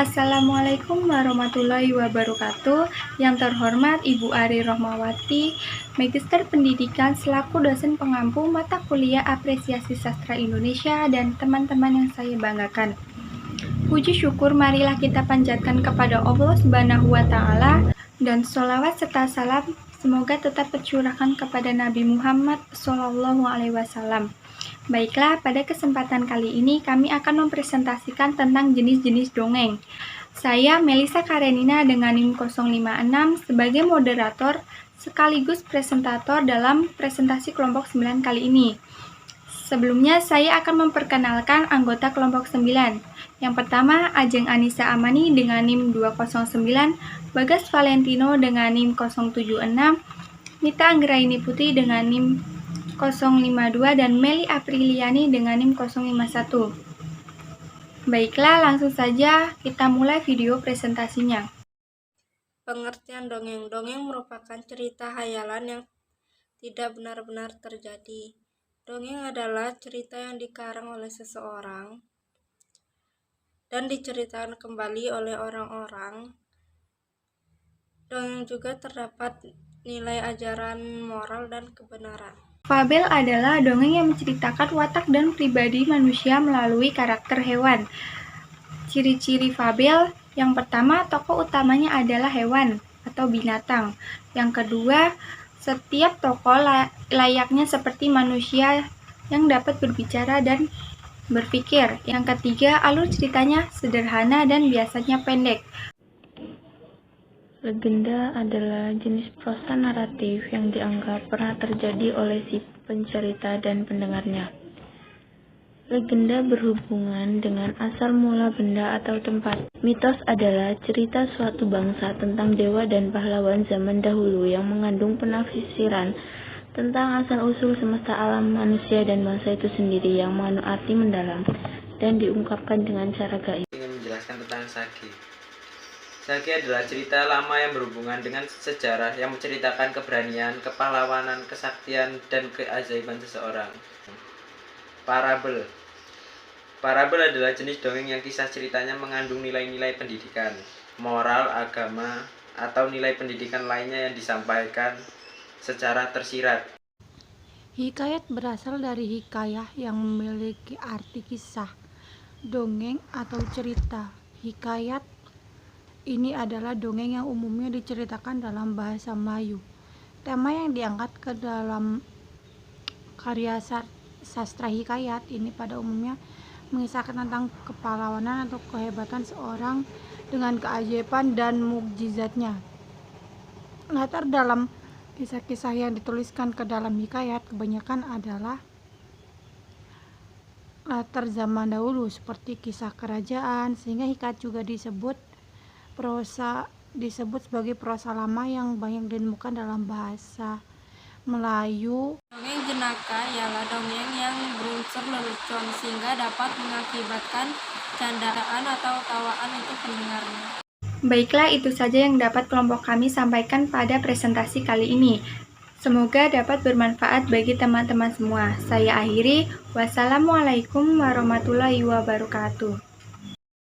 Assalamualaikum warahmatullahi wabarakatuh. Yang terhormat Ibu Ari Rohmawati, Magister Pendidikan selaku dosen pengampu mata kuliah Apresiasi Sastra Indonesia dan teman-teman yang saya banggakan. Puji syukur marilah kita panjatkan kepada Allah Subhanahu wa Ta'ala dan sholawat serta salam semoga tetap tercurahkan kepada Nabi Muhammad SAW. Baiklah, pada kesempatan kali ini kami akan mempresentasikan tentang jenis-jenis dongeng. Saya Melisa Karenina dengan NIM 056 sebagai moderator sekaligus presentator dalam presentasi kelompok 9 kali ini. Sebelumnya saya akan memperkenalkan anggota kelompok 9. Yang pertama, Ajeng Anissa Amani dengan NIM 209, Bagas Valentino dengan NIM 076, Nita Anggraini Putri dengan NIM 052 dan Meli Apriliani dengan NIM 051. Baiklah, langsung saja kita mulai video presentasinya. Pengertian dongeng. Dongeng merupakan cerita hayalan yang tidak benar-benar terjadi. Dongeng adalah cerita yang dikarang oleh seseorang dan diceritakan kembali oleh orang-orang. Dongeng juga terdapat nilai ajaran moral dan kebenaran. Fabel adalah dongeng yang menceritakan watak dan pribadi manusia melalui karakter hewan. Ciri-ciri fabel, yang pertama, tokoh utamanya adalah hewan atau binatang. Yang kedua, setiap tokoh layaknya seperti manusia yang dapat berbicara dan berpikir. Yang ketiga, alur ceritanya sederhana dan biasanya pendek. Legenda adalah jenis prosa naratif yang dianggap pernah terjadi oleh si pencerita dan pendengarnya. Legenda berhubungan dengan asal mula benda atau tempat. Mitos adalah cerita suatu bangsa tentang dewa dan pahlawan zaman dahulu yang mengandung penafsiran tentang asal-usul semesta alam, manusia, dan bangsa itu sendiri yang mengandung arti mendalam dan diungkapkan dengan cara gaib. Ingin menjelaskan tentang Sage. Sage adalah cerita lama yang berhubungan dengan sejarah yang menceritakan keberanian, kepahlawanan, kesaktian, dan keajaiban seseorang. Parabel. Parabel adalah jenis dongeng yang kisah ceritanya mengandung nilai-nilai pendidikan, moral, agama, atau nilai pendidikan lainnya yang disampaikan secara tersirat. Hikayat berasal dari hikayah yang memiliki arti kisah, dongeng, atau cerita. Hikayat ini adalah dongeng yang umumnya diceritakan dalam bahasa Melayu. Tema yang diangkat ke dalam karya sastra hikayat ini pada umumnya mengisahkan tentang kepahlawanan atau kehebatan seorang dengan keajaiban dan mukjizatnya. Latar dalam kisah-kisah yang dituliskan ke dalam hikayat kebanyakan adalah latar zaman dahulu seperti kisah kerajaan, sehingga hikayat juga disebut sebagai prosa lama yang banyak ditemukan dalam bahasa Melayu. Dongeng jenaka ialah dongeng yang berunsur lelucon sehingga dapat mengakibatkan candaan atau tawaan untuk pendengarnya. Baiklah, itu saja yang dapat kelompok kami sampaikan pada presentasi kali ini. Semoga dapat bermanfaat bagi teman-teman semua. Saya akhiri. Wassalamualaikum warahmatullahi wabarakatuh.